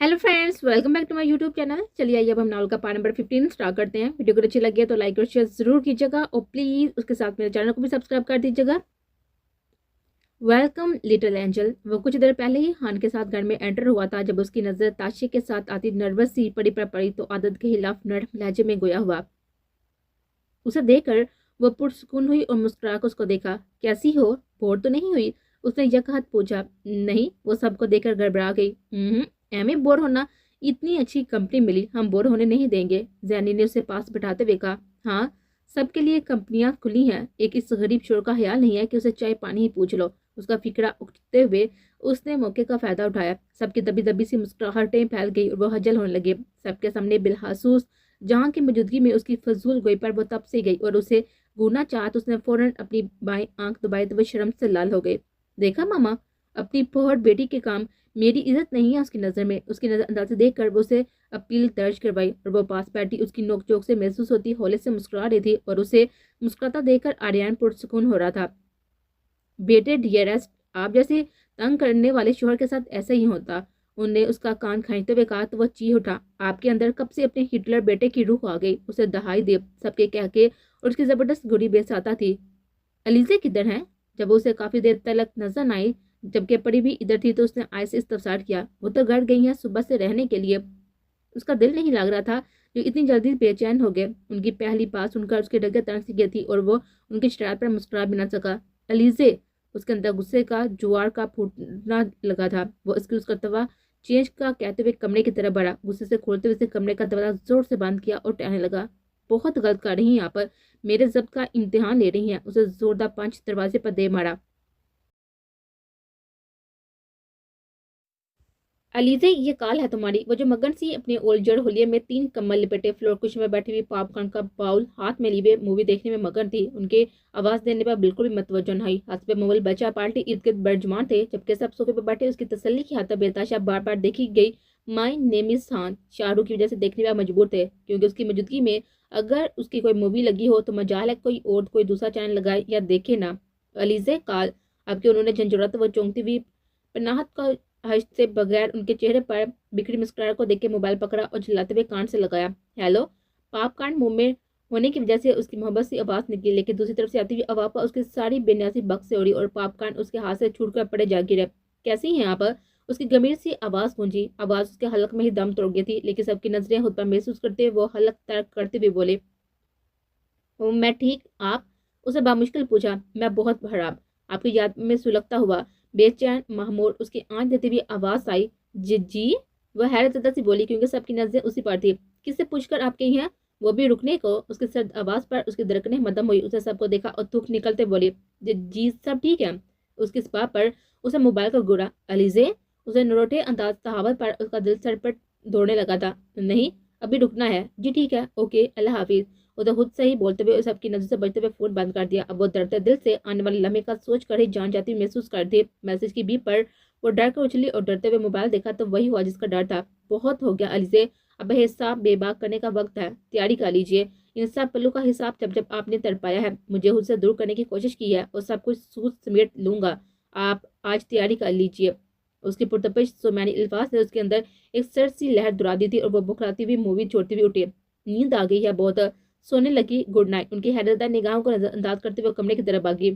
Hello friends, welcome back to my YouTube channel. चलिए आइए अब हम नावल का पार्ट नंबर 15 स्टार्ट करते हैं। वीडियो को अच्छी लगी है तो लाइक और शेयर जरूर कीजिएगा और प्लीज़ उसके साथ मेरे चैनल को भी सब्सक्राइब कर दीजिएगा। Welcome little angel. वो कुछ देर पहले ही हान के साथ घर में एंटर हुआ था जब उसकी नज़र ताशी के साथ आती नर्वस सी पड़ी पर पड़ी तो आदत के खिलाफ नर्म लहजे में गोया हुआ। उसे देखकर वो पुरसुकून हुई और मुस्कुरा कर उसको देखा। कैसी हो, बोर तो नहीं हुई? उसने यकहत पूछा। नहीं, वो सबको देखकर गड़बड़ा गई। एम बोर होना, इतनी अच्छी कंपनी मिली, हम बोर होने नहीं देंगे। जैनी ने उसे पास बिठाते हुए कहा। हाँ, सबके लिए कंपनियां खुली हैं, एक इस गरीब शोर का ख्याल नहीं है कि उसे चाय पानी ही पूछ लो। उसका फिक्रा उठते हुए उसने मौके का फायदा उठाया। सबकी दबी दबी सी मुस्कुराहटें फैल गई और वो हजल होने लगे। सबके सामने बिलहासूस जहाँ की मौजूदगी में उसकी फजूल गोई पर वो तब से गई और उसे घूरना चाहा तो उसने फौरन अपनी बाएं आंख दबाई तो वो शर्म से लाल हो गए। देखा मामा, अपनी पोहर बेटी के काम मेरी इज्जत नहीं है उसकी नज़र में। उसकी नजर अंदाज से देखकर वो उसे अपील दर्ज करवाई और वो पास बैठी उसकी नोक चोक से महसूस होती हौले से मुस्कुरा रही थी और उसे मुस्कुराता देखकर आर्यन पुरसुकून हो रहा था। बेटे डियरेस्ट, आप जैसे तंग करने वाले शोहर के साथ ऐसा ही होता। उनने उसका कान खींचते हुए कहा तो वह चीख उठा। आपके अंदर कब से अपने हिटलर बेटे की रूह आ गई? उसे दहाई दे सबके कह के और उसकी जबरदस्त गोली बेसाता थी। अलीजे किधर हैं? जब उसे काफी देर तक नजर न आई, जबकि पड़ी भी इधर थी तो उसने आय से इस्तफसार किया। वो तो घर गई हैं सुबह से रहने के लिए। उसका दिल नहीं लग रहा था जो इतनी जल्दी बेचैन हो गए। उनकी पहली बात सुनकर उसकी डगर तन सी गई थी और वो उनकी शरारत पर मुस्कुरा भी न सका। अलीजे, उसके अंदर गुस्से का जुआर का फूटना लगा था। वो उसका तवा चेंज का कहते हुए कमरे की तरफ बढ़ा। गुस्से से खोलते हुए कमरे का दरवाजा जोर से बंद किया और टहलने लगा। बहुत गलत कर रही हैं आप, मेरे जब्त का इम्तिहान ले रही हैं। उसे जोरदार पंच दरवाजे पर दे मारा। अलीजे, ये काल है तुम्हारी। वो जो मगन सी अपने ओलजड़ होलिये में 3 कम्बल लिपेटे फ्लोर कुशन में बैठी हुई पॉपकॉर्न का बाउल हाथ में लिए मूवी देखने में मगन थी, उनके आवाज देने पर बिल्कुल भी मतवज्जो नहीं। हाथ पे मोबाइल बचा पार्टी इर्द गिर्द बरजमान थे, जबकि सब सोफे पर बैठे उसकी तसल्ली की हाथ बेताशा बार बार देखी गई। My name is Khan Shahrukh की वजह से देखने पर मजबूर थे, क्योंकि उसकी मौजूदगी में अगर उसकी कोई मूवी लगी हो तो मजाल है कोई और कोई दूसरा चैनल लगाए या देखे ना। अलीजे काल, अब कि उन्होंने झंझोड़त व चौंकती हुई पनाहत का हर्ष से बगैर उनके चेहरे पर बिखरी मुस्कुराहट को देख के मोबाइल पकड़ा और चिल्लाते हुए कान से लगाया। हेलो। पाप कांड मुंह में होने की वजह से उसकी मोहब्बत सी आवाज निकली, लेकिन दूसरी तरफ से आती हुई आवाज पर उसकी सारी बेनियासी बक से उड़ी और पाप कांड उसके हाथ से छूट कर पड़े जा गिरे। कैसी हैं आप? उसकी गंभीर सी आवाज गूंजी। आवाज उसके हलक में ही दम तोड़ गई थी, लेकिन सबकी नजरें खुद पर महसूस करते हुए वो हलक तर्क करते हुए बोले। मैं ठीक, आप? उसे बामुश्किल पूछा। मैं बहुत खराब। आपकी याद में सुलगता हुआ बेचैन महमूर उसकी आंख देती हुई आवाज आई। जी जी। वह हैरत ज़दा सी बोली, क्योंकि सबकी नजरें उसी पर थी। किससे पूछकर आप कही हैं? वो भी रुकने को उसकी सर्द आवाज पर उसकी धड़कनें मदम हुई। उसे सबको देखा और थूक निकलते बोली। जी जी, सब ठीक है। उसकी इस बात पर उसे मोबाइल का गुरा। अलीजे, उसे नरोटे अंदाज तहावत पर उसका दिल सर पर दौड़ने लगा था। नहीं, अभी रुकना है। जी ठीक है, ओके, अल्लाह हाफिज। उधर खुद से ही बोलते हुए सबकी नजर से बचते हुए फोन बंद कर दिया। अब वो डरते दिल से आने वाले लम्हे का सोच कर ही जान जाती महसूस कर थी। मैसेज की बीप पर वो डर कर उछली और डरते हुए मोबाइल देखा तो वही हुआ जिसका डर था। बहुत हो गया अलीजे, अब हिसाब बेबाक करने का वक्त है। तैयारी कर लीजिए। इन सब पलों का हिसाब जब जब आपने तड़पाया है, मुझे खुद से दूर करने की कोशिश की है और सब कुछ सूद समेट लूंगा। आप आज तैयारी कर लीजिए। उसकी पुरतपिश सुमैनी अल्फाज ने उसके अंदर एक सर्द सी लहर दुरा दी थी और वो बुखराती हुई मूवी छोड़ती हुई उठी। नींद आ गई है बहुत, सोने लगी, गुड नाइट। उनकी हैरतदार निगाहों को नजरअंदाज करते हुए कमरे की तरफ भागी।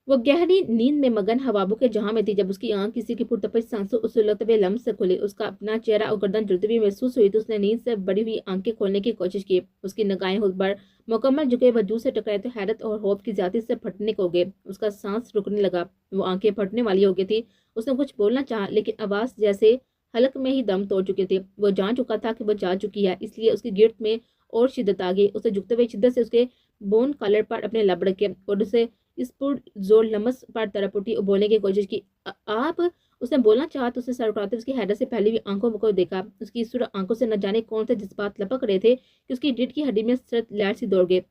वो गहरी नींद में मगन हवाबों के जहां में थी जब उसकी आंख किसी की पुरतपिश सांसों उछलते हुए लम्स से खुली। उसका अपना चेहरा और गर्दन जुड़ती हुई महसूस हुई तो उसने नींद से बड़ी हुई आंखें खोलने की कोशिश की। उसकी निगाहें खुद पर मुकम्मल झुके वजूद से टकराए तो हैरत और खौफ की ज्यादा से फटने को गए। उसका सांस रुकने लगा, वो आंखें फटने वाली हो गई थी। उसने कुछ बोलना चाहा, लेकिन आवाज जैसे हलक में ही दम तोड़ चुकी थी। वो जान चुका था कि वो जा चुकी है, इसलिए उसकी गिरफ्त में और शिद्दत आ गई। उसे झुकते हुए शिद्दत से उसके बोन कॉलर पर अपने लब रखे और उसे इस पर जोर लमस पर तरफ उठी और बोलने की कोशिश की। आप? उसने बोलना चाहा तो उसे सर उठाते उसकी हैरत से पहले भी आंखों को देखा। उसकी सुर आंखों से न जाने कौन से जज्बात लपक रहे थे कि उसकी रीढ़ की हड्डी में सर्द लहर सी दौड़ गई।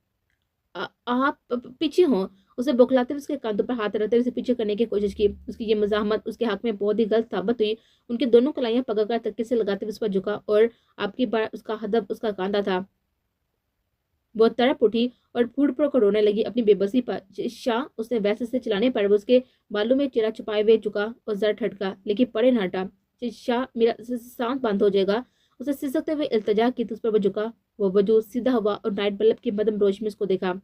आप पीछे हो? उसे बौखलाते हुए उसके कंधों पर हाथ रखते हुए उसे पीछे करने की कोशिश की। उसकी ये मजाहमत उसके हक में बहुत ही गलत साबित हुई। उनकी दोनों कलाइयां पकड़कर तक्के से लगाते हुए उस पर झुका और आपकी बार उसका हदफ उसका कांधा था। वो तड़प उठी और फूट फूट कर रोने लगी अपनी बेबसी पर। शाह उसने वैसे से चलाने पर वो उसके बालों में चेहरा छुपाए हुए झुका और जरा ठटका, लेकिन पड़े न हटा। शाह, मेरा सांस बंद हो जाएगा, उसे सिसकते हुए इल्तजा की तो उस पर वो झुका। वो वजूद सीधा हुआ और नाइट बल्ब की मदम रोशनी में उसको देखा।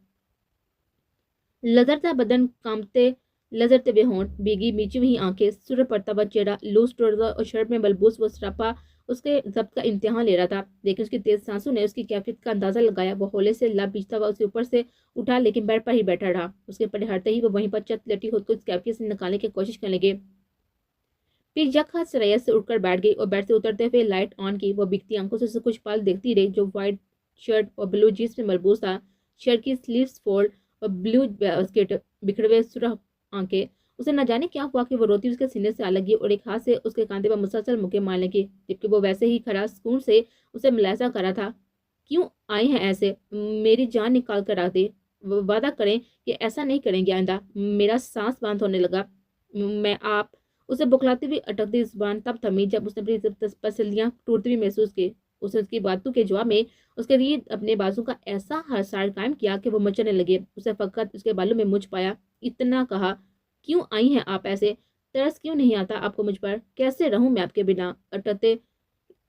लदरता बदन, कांपते लजरते हुए होंठ, भीगी मीची हुई आंखें, सूरज पड़ता हुआ चेहरा, लूज ट्राउजर और शर्ट में बलबूस वो सरापा उसके जब्त का इम्तिहान ले रहा था। लेकिन उसकी तेज सांसों ने उसकी कैफियत का अंदाजा लगाया। वो होले से लब बीचता हुआ उसके ऊपर से उठा, लेकिन बेड पर ही बैठा रहा। उसके पड़े हटते ही वो वहीं पर चत लेटी खुद को उस कैफियत से निकालने की कोशिश करने लगे। फिर यक हाथ सरैया से उठकर बैठ गई और बेड से उतरते हुए लाइट ऑन की। वो बिकती आंखों से उसे कुछ पल देखती रही, जो व्हाइट शर्ट और ब्लू जीन्स में मलबूस था। शर्ट की स्लीव्स फोल्ड और ब्लू स्कर्ट बिखरे हुए सुरख आंखें। उसे न जाने क्या हुआ कि वो रोती उसके सीने से आ लगी और एक हाथ से उसके कांधे पर मुसलसल मुक्के मारने लगी, जबकि वो वैसे ही खरा सुकून से उसे मुलायजा कर रहा था। क्यों आए हैं ऐसे? मेरी जान निकाल कर रख दी। वादा करें कि ऐसा नहीं करेंगे आइंदा। मेरा सांस बंद होने लगा। मैं आप उसे बुखलाती हुई अटकती जुबान तब थमी जब उसने अपनी पसलियां टूटती हुई महसूस की। उसने उसकी बातों के जवाब में उसके लिए अपने बाजू का ऐसा हसार कायम किया कि वो मचलने लगे। उसे फकत उसके बालों में मुझ पाया, इतना कहा, क्यों आई हैं आप ऐसे? तरस क्यों नहीं आता आपको मुझ पर? कैसे रहूं मैं आपके बिना?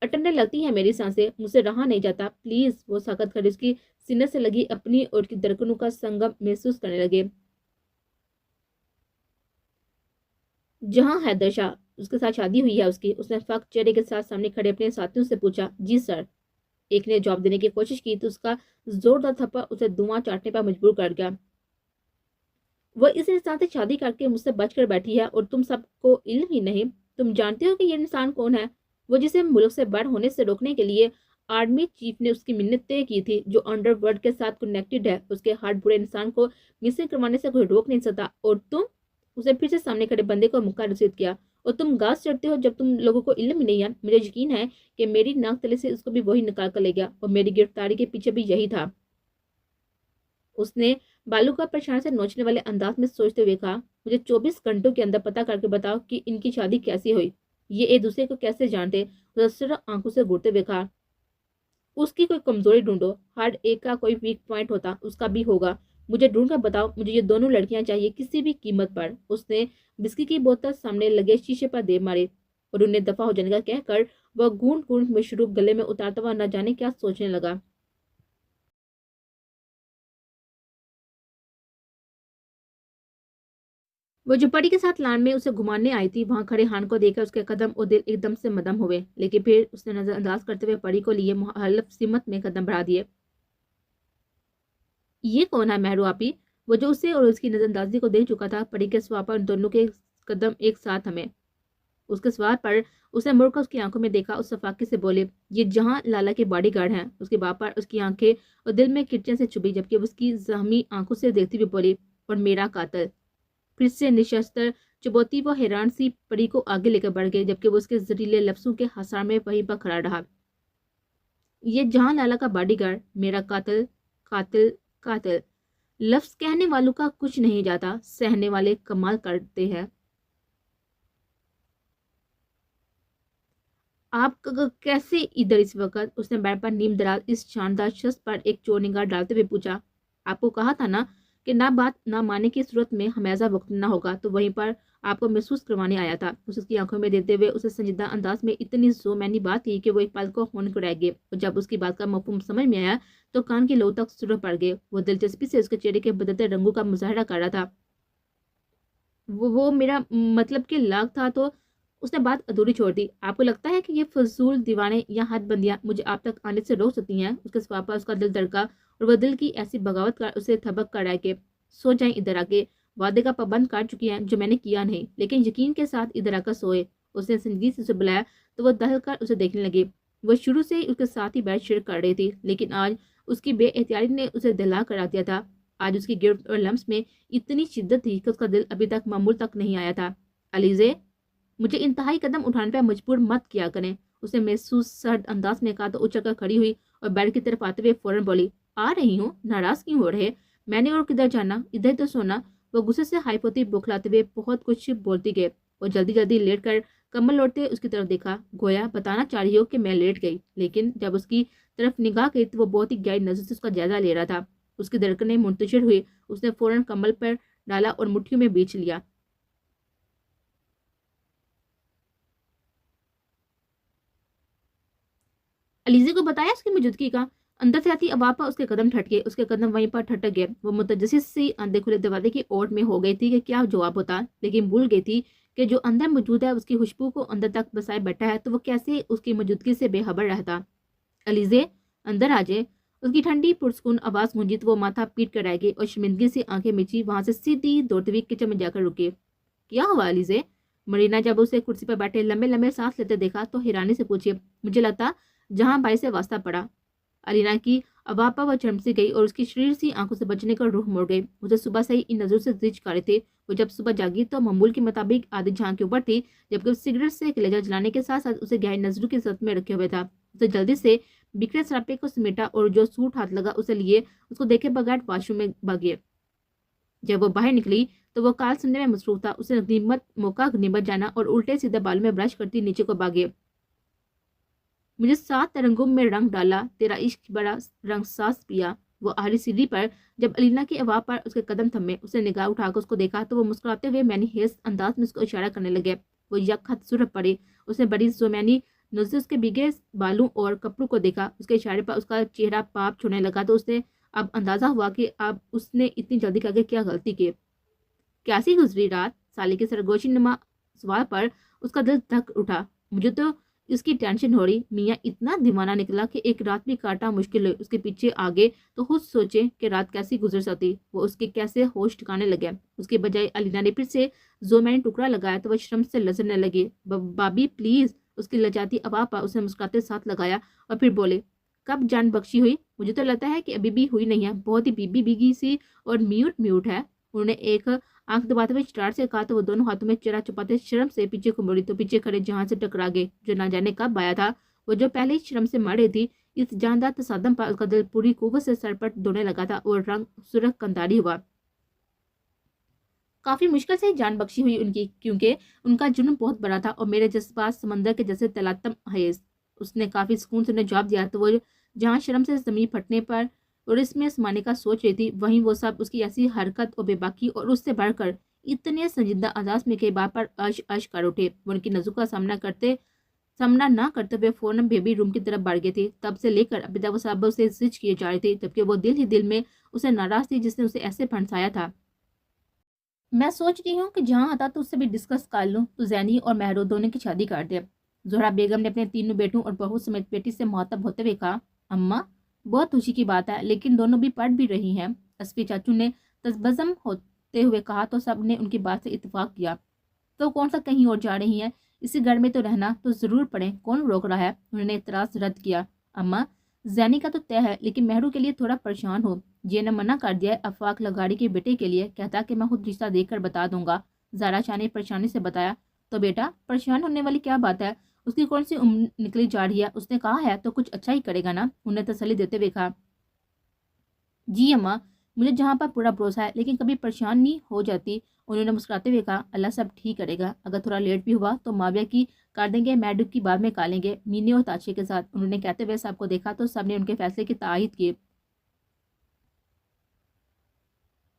अटने लगती है मेरी सांसें, मुझसे रहा नहीं जाता, प्लीज। वो सख्त कर उसकी सीने से लगी अपनी और की धड़कनों का संगम महसूस करने लगे। जहां हैदर शाह, उसके साथ शादी हुई है उसकी। उसने फक चेहरे के साथ सामने खड़े अपने साथियों से पूछा। जी सर। एक ने जवाब देने की कोशिश की तो उसका जोरदार थप्पड़ उसे धुआं चाटने पर मजबूर कर गया। वह इस इंसान से शादी करके मुझसे बचकर बैठी है और तुम सबको इल्म ही नहीं। तुम जानते हो कि ये इंसान कौन है? वो जिसे मुल्क से बाहर होने से रोकने के लिए आर्मी चीफ ने उसकी मिन्नत तय की थी, जो अंडरवर्ल्ड के साथ कनेक्टेड है। उसके हार्ट बुरे इंसान को मिसिंग करवाने से कोई रोक नहीं सकता। और तुम? उसे फिर से सामने खड़े बंदे को मुक्का रसीद किया। और तुम गाज चढ़ते हो जब तुम लोगों को इल्म ही नहीं है। मुझे यकीन है कि मेरी नाक तले से उसको भी वही निकाल कर ले गया और मेरी गिरफ्तारी के पीछे भी यही था। उसने बालू का परेशान से नोचने वाले अंदाज में सोचते हुए कहा, मुझे 24 घंटों के अंदर पता करके बताओ कि इनकी शादी कैसे हुई, ये एक दूसरे को कैसे जानते। उसे सिर्फ आंखों से घूरते हुए कहा, उसकी कोई कमजोरी ढूंढो। हर एक का कोई वीक पॉइंट होता, उसका भी होगा। मुझे ढूंढ कर बताओ। मुझे ये दोनों लड़कियां चाहिए, किसी भी कीमत पर। उसने बिस्की की बोतल सामने लगे शीशे पर दे मारे और उन्हें दफा हो जाने का कहकर वह गूंद गूंद मशरूब गले में उतारता हुआ न जाने क्या सोचने लगा। वो जो परी के साथ लान में उसे घुमाने आई थी, वहां खड़े हान को देखकर उसके कदम और दिल एकदम से मदम हुए, लेकिन फिर उसने नजरअंदाज करते हुए परी को लिए मुहल्लफ सिमत में कदम बढ़ा दिए। ये कौन है मेहरू आपी? वो जो उसे और उसकी नजरअंदाजी को देख चुका था। परी के सवाल पर उन दोनों के कदम एक साथ हमें। उसके सवाल पर उसने मुड़कर उसकी आंखों में देखा। उस सफाकी से बोले, ये जहां लाला के बॉडीगार्ड हैं। उसके बाप पर उसकी आंखें और दिल में किचन से चुभी, जबकि उसकी जहमी आंखों से देखती हुई बोली, और मेरा कातिल। फिर से निशस्त्र चुबोती वो हैरान सी परी को आगे लेकर बढ़ गई, जबकि वो उसके जहरीले लफ्जों के हसार में वहीं पर खड़ा रहा। ये जहां लाला का बॉडीगार्ड, मेरा कातिल, कातिल, कातिल। लफ्ज कहने वालों का कुछ नहीं जाता, सहने वाले कमाल करते हैं। आप कैसे इधर इस वक्त? उसने बेड पर नीम दराज इस शानदार शख्स पर एक चोर निगाह डालते हुए पूछा। आपको कहा था ना कि ना बात ना मानने की सूरत में हमेशा भुगतना होगा, तो वहीं पर आपको महसूस करवाने आया था। उसकी आंखों में देते हुए उसे संजीदा अंदाज में इतनी जो मैंने बात थी कि वो एक पल को होने को रह गए, और जब उसकी बात का मफहूम समझ में आया तो कान के लो तक सुरह पड़ गए। वो दिलचस्पी से उसके चेहरे के बदलते रंगों का मुजाहरा कर रहा था। वो मेरा मतलब कि लाख था। तो उसने बात अधूरी छोड़ दी। आपको लगता है कि ये फजूल दीवाने या हदबंदियां मुझे आप तक आने से रोक सकती हैं? उसके सवाल पर उसका दिल धड़का और वह दिल की ऐसी बगावत कर उसे थबक कर आए कि सो जाएं इधर आके। वादे का पाबंद कर चुकी हैं जो मैंने किया नहीं, लेकिन यकीन के साथ इधर आकर सोए। उसने संजीदगी से उसे बुलाया तो वह दहल कर उसे देखने लगी। वह शुरू से ही उसके साथ ही बैठ शेयर कर रही थी, लेकिन आज उसकी बेएहतियाती ने उसे दिला कर रख दिया था। आज उसकी गिरफ्त और लम्स में इतनी शिद्दत थी कि उसका दिल अभी तक मामूल तक नहीं आया था। अलीजे, मुझे इंतहाई कदम उठाने पर मजबूर मत किया करें। उसे महसूस सर्द अंदाज में कहा तो उछलकर खड़ी हुई और बेड की तरफ आते हुए फौरन बोली, आ रही हूँ, नाराज क्यों हो रहे? मैंने और किधर जाना, इधर तो सोना। वो गुस्से से हाई पोती बुखलाते हुए बहुत कुछ बोलती गई और जल्दी जल्दी लेट कर کمل لوٹتے اس کی طرف دیکھا، گویا بتانا چاہ رہی ہو کہ میں لیٹ گئی، لیکن جب اس کی طرف نگاہ گئی تو وہ بہت ہی گہری نظر سے اس کا جائزہ لے رہا تھا۔ اس کی دھڑکنیں منتشر ہوئی، اس نے فوراً کمل پر ڈالا اور مٹھیوں میں بیچ لیا۔ علیزے کو بتایا اس کی موجودگی کا؟ اندر سے آتی آواز پر اس کے قدم ٹھٹکے، اس کے قدم وہیں پر ٹھٹک گئے۔ وہ متجسس سی اندھے کھلے دروازے کی اوٹ میں ہو گئی تھی کہ کیا جواب ہوتا، لیکن بھول گئی تھی کہ جو اندر موجود ہے اس کی خوشبو کو اندر تک بسائے بیٹھا ہے تو وہ کیسے اس کی موجودگی سے بے خبر رہتا۔ علیزے اندر آ جائے، اس کی ٹھنڈی پرسکون آواز گونجی تو وہ ماتھا پیٹ کر رہ گئی اور شرمندگی سے آنکھیں مچی وہاں سے سیدھی دوڑتے ہوئے کچن میں جا کر رکے۔ کیا ہوا علیزے؟ مرینا جب اسے کرسی پر بیٹھے لمبے لمبے سانس لیتے دیکھا تو حیرانی سے پوچھے۔ مجھے لگتا جہاں بھائی سے واسطہ پڑا۔ علینا کی آواز پر وہ چرم سی گئی اور اس کی شریر سی آنکھوں سے بچنے کا روح مڑ گئی۔ اسے صبح سے ہی ان نظروں سے زج چکارے تھے۔ وہ جب صبح جاگی تو معمول کے مطابق آدھی جھانک کے اوپر تھی، جبکہ سگریٹ سے کلیجہ جلانے کے ساتھ ساتھ اسے گہری نظروں کی زد میں رکھے ہوئے تھا۔ اسے جلدی سے بکھرے سراپے کو سمیٹا اور جو سوٹ ہاتھ لگا اسے لیے اس کو دیکھے بغیر واش روم میں بھاگے۔ جب وہ باہر نکلی تو وہ کال سننے میں مصروف تھا۔ اسے غنیمت جانا اور الٹے سیدھے بالوں میں برش کرتی نیچے کو بھاگے۔ مجھے 7 رنگوں میں رنگ ڈالا، تیرا عشق بڑا رنگ ساز پیا۔ وہ آخری سیڑھی پر جب علینا کی آواز پر اس کے قدم تھمے، اسے نگاہ اٹھا کر اس کو دیکھا تو وہ مسکراتے ہوئے معنی خیز انداز میں اس کو اشارہ کرنے لگے۔ وہ یک خط سرخ پڑے۔ اس نے بڑی زومینی نظر سے اس کے بھیگے بالوں اور کپڑوں کو دیکھا۔ اس کے اشارے پر اس کا چہرہ پاپ چھوڑنے لگا تو اسے اب اندازہ ہوا کہ اب اس نے اتنی جلدی کر کے کیا غلطی کی۔ کیسی گزری رات؟ سالے کے سرگوشی نما سوال پر اس کا دل دھک اٹھا۔ مجھے تو اس کی ٹینشن ہو رہی۔ میاں اتنا دیوانہ نکلا کہ ایک رات بھی کاٹنا مشکل ہے۔ اس کے پیچھے آگے تو خود سوچے کہ رات کیسی گزر سکتی۔ وہ اس کے کیسے ہوش ٹھکانے لگے۔ اس کے بجائے علینا نے پھر سے زومینی ٹکڑا لگایا تو وہ شرم سے لرزنے لگی۔ بابی پلیز، اس کی لجاتی آواز پر اس نے مسکراتے ساتھ لگایا اور پھر بولے، کب جان بخشی ہوئی؟ مجھے تو لگتا ہے کہ ابھی بھی ہوئی نہیں ہے، بہت ہی بیگی سی اور میوٹ ہے۔ انہوں نے ایک آنکھ دباتے ہوئے چٹار سے کہا تو وہ دونوں ہاتھوں میں چہرہ چھپاتے شرم سے پیچھے کو مڑی تو پیچھے کھڑے جہاں سے ٹکرا گئے، جو نہ جانے کب آیا تھا۔ وہ جو پہلے ہی شرم سے مر رہی تھی، اس جاندار تصادم پر اس کا دل پوری قوت سے سر پر دوڑنے لگا تھا اور رنگ سرخ کنداری ہوا۔ کافی مشکل سے جان بخشی ہوئی ان کی، کیونکہ ان کا جرم بہت بڑا تھا اور میرے جذبات سمندر کے جیسے تلاطم خیز۔ اس نے کافی سکون سے انہیں جواب دیا تو وہ جہاں شرم سے زمین پھٹنے پر اور اس میں سمانے کا سوچ رہی تھی، وہیں وہ سب اس کی ایسی حرکت اور بے باکی اور اس سے بڑھ کر اتنے سنجیدہ انداز میں کئی بار پر اش کر اٹھے۔ وہ ان کی نظروں کا سامنا نہ کرتے ہوئے فوراً بیبی روم کی طرف بڑھ گئے تھے۔ تب سے لے کر ابھی تک وہ سب اسے زج کیے جا رہی تھی، جبکہ وہ دل ہی دل میں اسے ناراض تھی جس نے اسے ایسے پھنسایا تھا۔ میں سوچ رہی ہوں کہ جہاں آتا تو اس سے بھی ڈسکس کر لوں تو زینی اور مہرو دونوں کی شادی کر دے۔ زہرا بیگم نے اپنے تینوں بیٹوں اور بہو سمیت بیٹی سے مخاطب ہوتے ہوئے کہا، اماں بہت خوشی کی بات ہے، لیکن دونوں بھی پڑھ بھی رہی ہیں۔ اسفی چاچو نے تذبذم ہوتے ہوئے کہا تو سب نے ان کی بات سے اتفاق کیا۔ تو کون سا کہیں اور جا رہی ہیں؟ اسی گھر میں تو رہنا تو ضرور پڑے، کون روک رہا ہے؟ انہوں نے اعتراض رد کیا۔ اماں زینی کا تو طے ہے، لیکن مہرو کے لیے تھوڑا پریشان ہو۔ یہ نے منع کر دیا ہے افاق لگاڑی کے بیٹے کے لیے، کہتا کہ میں خود رشتہ دیکھ کر بتا دوں گا۔ زارا شاہ نے پریشانی سے بتایا، تو بیٹا پریشان ہونے والی کیا بات ہے؟ اس کی کون سی عمر نکلی جا رہی ہے؟ اس نے کہا ہے تو کچھ اچھا ہی کرے گا نا؟ انہوں نے تسلی دیتے ہوئے کہا، جی اماں مجھے جہاں پر پورا بھروسہ ہے، لیکن کبھی پریشان نہیں ہو جاتی۔ انہوں نے مسکراتے ہوئے کہا، اللہ سب ٹھیک کرے گا، اگر تھوڑا لیٹ بھی ہوا تو ماویہ کی کر دیں گے، میڈو کی بعد میں کالیں گے، مینے اور تاشے کے ساتھ۔ انہوں نے کہتے ہوئے سب کو دیکھا تو سب نے ان کے فیصلے کی تائید کی۔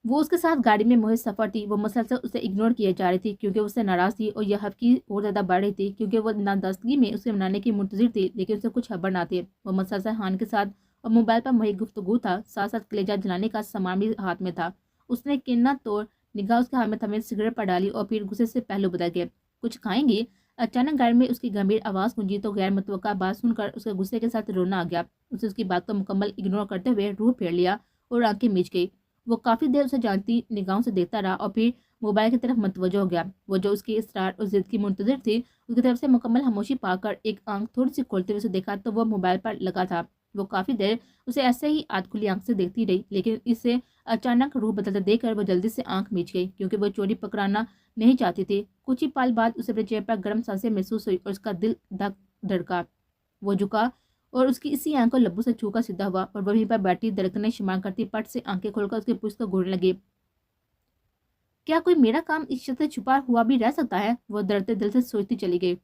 وہ اس کے ساتھ گاڑی میں محض سفر تھی، وہ مسلسل اسے اگنور کیے جا رہی تھی کیونکہ اس سے ناراض تھی، اور یہ ہفکی اور زیادہ بڑھ رہی تھی کیونکہ وہ نادستگی میں اسے منانے کی منتظر تھی، لیکن اسے کچھ خبر نہ تھی۔ وہ مسلسل ہان کے ساتھ اور موبائل پر محض گفتگو تھا، ساتھ ساتھ کلیجہ جلانے کا سامان بھی ہاتھ میں تھا۔ اس نے کینہ توڑ نگاہ اس کے ہاتھ میں تھمے سگریٹ پر ڈالی اور پھر غصے سے پہلو بدل گئے، کچھ کھائیں گی؟ اچانک گھر میں اس کی گمبھیر آواز گونجی تو غیر متوقع بات سن کر اس کے غصے کے ساتھ رونا آ گیا۔ اسے اس کی بات کو مکمل اگنور کرتے ہوئے روح پھیر لیا اور آنکھیں میچ گئی۔ وہ کافی دیر اسے جانتی نگاہوں سے دیکھتا رہا اور پھر موبائل کی طرف متوجہ ہو گیا۔ وہ جو اس کی اصرار اور ضد کی منتظر تھی، اس کی طرف سے مکمل خاموشی پا کر ایک آنکھ تھوڑی سی کھولتے ہوئے اسے دیکھا تو وہ موبائل پر لگا تھا۔ وہ کافی دیر اسے ایسے ہی آدھ کھلی آنکھ سے دیکھتی رہی، لیکن اسے اچانک روح بدلتے دیکھ کر وہ جلدی سے آنکھ میچ گئی کیونکہ وہ چوری پکڑانا نہیں چاہتی تھی۔ کچھ ہی پال بعد اسے اپنے چہرے پر گرم سانسیں محسوس ہوئی اور اس کا دل دھک دھڑکا۔ وہ جھکا اور اس کی اسی آنکھ کو لبوں سے چھو کر سیدھا ہوا اور وہیں پر بیٹھی دھڑکنیں شمار کرتی پٹ سے آنکھیں کھول کر اس کے پشت کو گھورنے لگی۔ क्या कोई मेरा काम इस शख्स से छुपा हुआ भी रह सकता है? वो डरते दिल से सोचती चली गई।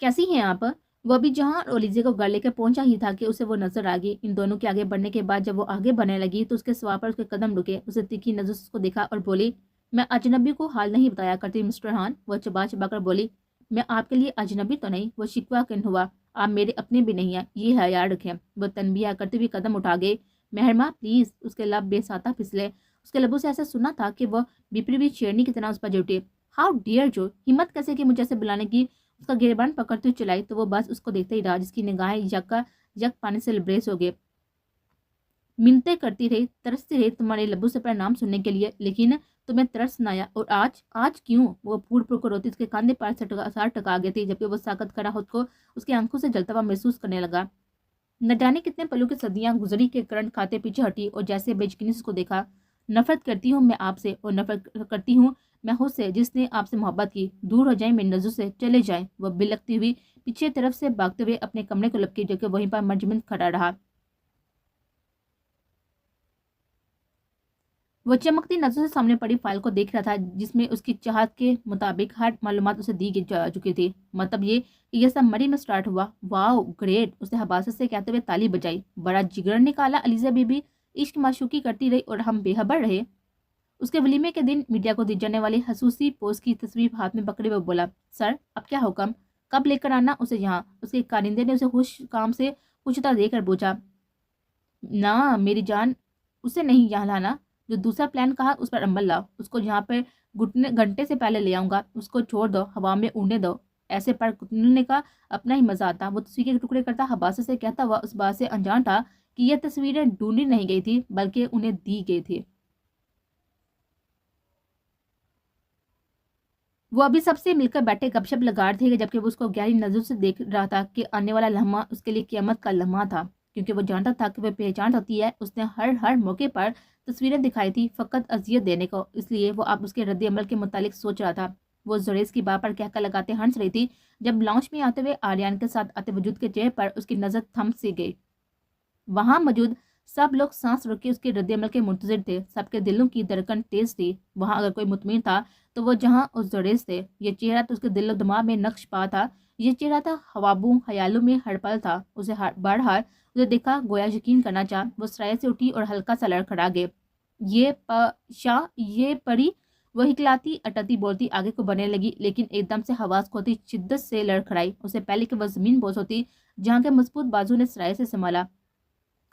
कैसी हैं आप? वो अभी जहाँ ओलिजे को घर लेकर पहुंचा ही था कि उसे वो नजर आ गई। इन दोनों के आगे बढ़ने के बाद जब वो आगे बढ़ने लगी तो उसके सवार पर उसके कदम रुके। उसे तीखी नजर से उसको देखा और बोली, मैं अजनबी को हाल नहीं बताया करती मिस्टर हान। वो चबा चबा कर बोली, मैं आपके लिए अजनबी तो नहीं। वो शिकवा किन हुआ, आप मेरे अपने भी नहीं हैं, ये है याद रखें। वो तनबिया करते हुए कदम उठा गए। मेहरमा प्लीज। उसके लब बेसाता फिसले। उसके लबों से ऐसा सुना था कि वह बिपरी हुई शेरनी की तरह उस पर जुटे। हाउ डियर जो, हिम्मत कैसे की मुझे ऐसे बुलाने की। उसका गिरबान पकड़ते हुए चलाई तो वो बस उसको देखते ही रहा, जिसकी निगाहें यक पानी से लबरेज हो गए। मिन्नतें करती रही, तरसती रही तुम्हारे लबों से नाम सुनने के लिए, लेकिन तुम्हें तरस न आया। और आज आज क्यों? वो फूट फूट कर रोती उसके कांधे पर सार टका गई थी, जबकि वो साकत खड़ा खुद को उसकी आंखों से जलता हुआ महसूस करने लगा। न जाने कितने पलों की सदियां गुजरी के करंट खाते पीछे हटी और जैसे बेयकीनी से उसको देखा। नफरत करती हूँ मैं आपसे, और नफरत करती हूँ मैं खुद से जिसने आपसे मोहब्बत की। दूर हो जाए मेरी नजरों से, चले जाए। वह बिलकती हुई पीछे तरफ से भागते हुए अपने कमरे को लपकी, जो कि वहीं पर मजमन खड़ा रहा। वो चमकती नजरों से सामने पड़ी फाइल को देख रहा था, जिसमें उसकी चाहत के मुताबिक हर मालूमात उसे दी जा चुकी थी। मतलब ये कि यह सब मरी में स्टार्ट हुआ। Wow great. उसने हबासत से कहते हुए ताली बजाई। बड़ा जिगर निकाला अलीजा बीबी। इश्क माशूकी करती रही और हम बेखबर रहे। उसके वलीमे के दिन मीडिया को दी जाने वाली खसूसी पोस्ट की तस्वीर हाथ में पकड़े हुए बोला, सर अब क्या हुक्म, कब लेकर आना उसे यहाँ? उसके कारिंदे ने उसे खुश काम से पूछता देकर पूछा। ना मेरी जान, उसे नहीं यहाँ लाना। जो दूसरा प्लान कहा उस पर अमल लाओ। उसको यहाँ पर घुटने घंटे से पहले ले आऊंगा। उसको छोड़ दो, हवा में उड़ने दो। ऐसे पर कुटने का अपना ही मजा आता। वो तस्वीर के टुकड़े करता हबासे से कहता हुआ उस बात से अनजान था कि यह तस्वीरें ढूंढी नहीं गई थी, बल्कि उन्हें दी गई थी। वो अभी सबसे मिलकर बैठे गपशप लगा रहे थे, जबकि वो उसको गहरी नजर से देख रहा था कि आने वाला लम्हा उसके लिए क़यामत का लम्हा था, क्योंकि वो जानता था कि वह पहचान होती है। उसने हर हर मौके पर तस्वीरें दिखाई थी, फकत अजियत देने को। इसलिए वो अब उसके रद्द अमल के मुतालिक सोच रहा था। वो जुरेज की बात पर कहकर लगाते हंस रही थी जब लॉन्च में आते हुए आर्यन के साथ आते वजूद के चेहरे पर उसकी नजर थम सी गई। वहां मौजूद सब लोग सांस रोक के उसके रद्द-ए-अमल के मुंतजिर थे। सबके दिलों की धड़कन तेज थी। वहां अगर कोई मुतमिन था तो वो जहां उस जुरेज थे। ये चेहरा तो उसके दिलो दिमाग में नक्श पा था। ये चेहरा था ख्वाबों ख्यालों में हर पल था। उसे बार उसे देखा, गोया यकीन करना चाह। वो सराय से उठी और हल्का सा लड़खड़ा गए। ये पशा, ये परी। वो हिकलाती अटती बोलती आगे को बढ़ने लगी, लेकिन एकदम से हवास खोती शिद्दत से लड़खड़ाई। उसे पहले कि वह जमीन बोझ होती जहाँ के मजबूत बाजू ने सराय से संभाला।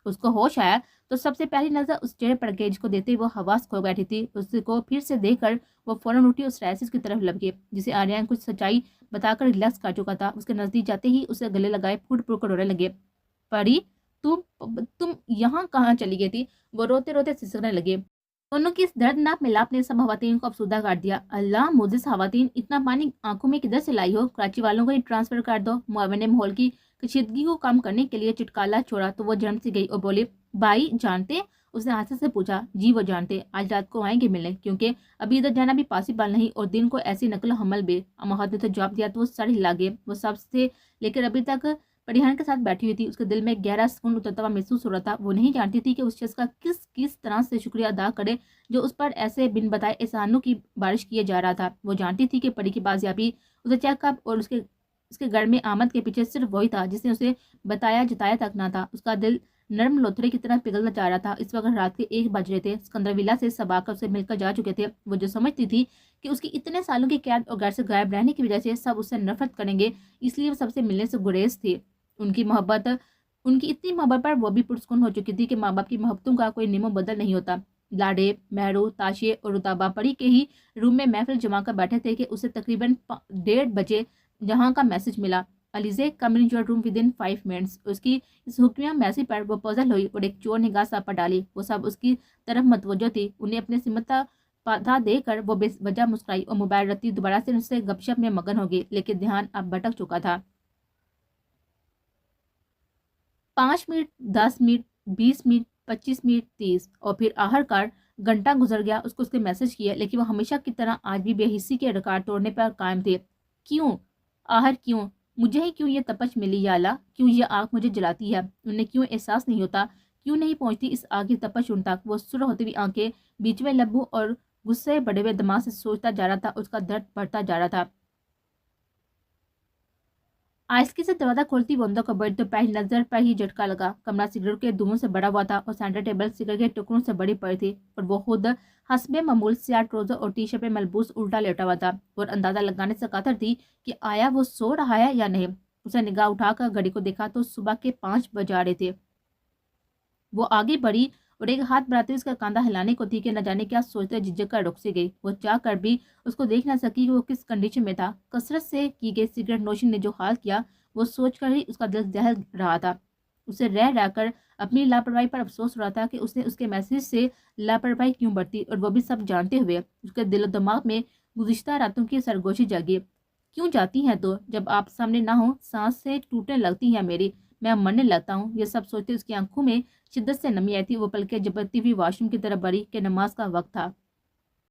उसको होश आया तो सबसे पहली नजर उस चेहरे पर गई जिसको देते ही वो हवास खो बैठी थी। उसको फिर से देखकर वो फौरन उठी, उस राइसिस की तरफ लपकी, जिसे आर्यन कुछ सच्चाई बताकर रिलैक्स कर चुका था। उसके नजदीक जाते ही उसे गले लगाए फूट फूट कर रोने लगे। परी, तुम यहाँ कहाँ चली गई थी? वो रोते रोते सिसकने लगे। दोनों की इस दर्दनाक मिलाप ने सब खवातीन को अफसुदा कर दिया। अल्लाह मुझे खवातीन, इतना पानी आंखों में किधर से लाई हो? कराची वालों को ही ट्रांसफर कर दो। मुआविन ने माहौल की कशीदगी को कम करने के लिए चिटकाला छोड़ा तो वो जन्म से गई और बोली, भाई जानते? उसने आस्ते से पूछा। जी वो जानते, आज रात को आएंगे मिलने, क्योंकि अभी इधर जाना भी पॉसिबल नहीं और दिन को ऐसी नकल हमल भी। महद ने तो जवाब दिया तो वो सर हिला गए। वो सबसे लेकर अभी तक परिहान के साथ बैठी हुई थी। उसके दिल में गहरा सुकून उतरता हुआ महसूस हो रहा था। वो नहीं जानती थी कि उस शख्स का किस किस तरह से शुक्रिया अदा करे जो उस पर ऐसे बिन बताए एहसानों की बारिश किए जा रहा था। वो जानती थी कि परी की बाजियाबी, उसे चेकअप और उसके उसके घर में आमद के पीछे सिर्फ वही था जिसने उसे बताया जताया तक ना था। उसका दिल नरम लोथड़े की तरह पिघलता जा रहा था। इस वक्त रात के 1 बज रहे थे। सिकंदर विला से सब आकर उसे मिलकर जा चुके थे। वो जो समझती थी कि उसकी इतने सालों की कैद और घर से गायब रहने की वजह से सब उससे नफरत करेंगे, इसलिए वो सबसे मिलने से गुरेज थी। उनकी मोहब्बत, उनकी इतनी मोहब्बत पर वो भी पुरस्कुन हो चुकी थी कि माँ बाप की मोहब्बतों का कोई निमो बदल नहीं होता। लाडे, मेहरू, ताशे और रुताबा परी के ही रूम में महफिल जमा कर बैठे थे कि उसे तकरीबन 1:30 बजे जहां का मैसेज मिला, अलीजे come in your room within 5 minutes. उसकी इस हुक्मिया मैसेज पर वो पजल हुई और एक चोर निगाह सा पर डाली। वो सब उसकी तरफ मतवज्जो थी। उन्हें अपने सिमता पाधा देकर वो बेवजह मुस्कुराई और मोबाइल रखती दोबारा से उससे गपशप में मगन हो गई, लेकिन ध्यान अब भटक चुका था। 5 मिनट, 10 मिनट, 20 मिनट, 25 मिनट, 30 और फिर आखिरकार घंटा गुजर गया। उसको उसके मैसेज किया, लेकिन वो हमेशा की तरह आज भी बेहिस्सी के रिकॉर्ड तोड़ने पर कायम थे। क्यों? आहर क्यों? مجھے ہی کیوں یہ تپش ملی یا اللہ، کیوں یہ آگ مجھے جلاتی ہے، انہیں کیوں احساس نہیں ہوتا، کیوں نہیں پہنچتی اس آگ کی تپش ان تک۔ وہ سرخ ہوتی ہوئی آنکھیں، بیچ میں لبو اور غصے بڑے ہوئے دماغ سے سوچتا جا رہا تھا، اس کا درد بڑھتا جا رہا تھا۔ آہستگی سے دروازہ کھولتی وہ اندر کو بڑھی تو پہلی نظر پر ہی جھٹکا لگا۔ کمرہ سگریٹ کے دھوؤں سے بڑا ہوا تھا اور سینٹر ٹیبل سگریٹ کے ٹکڑوں سے بڑی پڑی تھی، اور وہ خود حسب معمول سیاہ ٹروزر اور ٹی شرٹ پہ ملبوس الٹا لیٹا ہوا تھا اور اندازہ لگانے سے قاطر تھی کہ آیا وہ سو رہا ہے یا نہیں۔ اسے نگاہ اٹھا کر گھڑی کو دیکھا تو صبح کے 5 بجا رہے تھے۔ وہ آگے بڑھی اور ایک ہاتھ بڑھاتے ہوئے اس کا کاندھا ہلانے کو تھی کہ نہ جانے کیا سوچتے جھجک کر رک سی گئی۔ وہ چاہ کر بھی اس کو دیکھ نہ سکی کہ وہ کس کنڈیشن میں تھا۔ کثرت سے کی گئی سگریٹ نوشی نے جو حال کیا، وہ سوچ کر ہی اس کا دل دہل رہا تھا۔ اسے رہ رہ کر اپنی لاپرواہی پر افسوس ہو رہا تھا کہ اس نے اس کے میسج سے لاپرواہی کیوں برتی، اور وہ بھی سب جانتے ہوئے۔ اس کے دل و دماغ میں گزشتہ راتوں کی سرگوشی جاگی۔ کیوں جاتی ہیں تو، جب آپ سامنے نہ ہوں سانسیں ٹوٹنے لگتی ہیں میری، میں مرنے لگتا ہوں۔ یہ سب سوچتے اس کی آنکھوں میں شدت سے نمی آئی تھی۔ وہ پلکیں جھپکتی ہوئی واش روم کی طرف بڑھی کہ نماز کا وقت تھا۔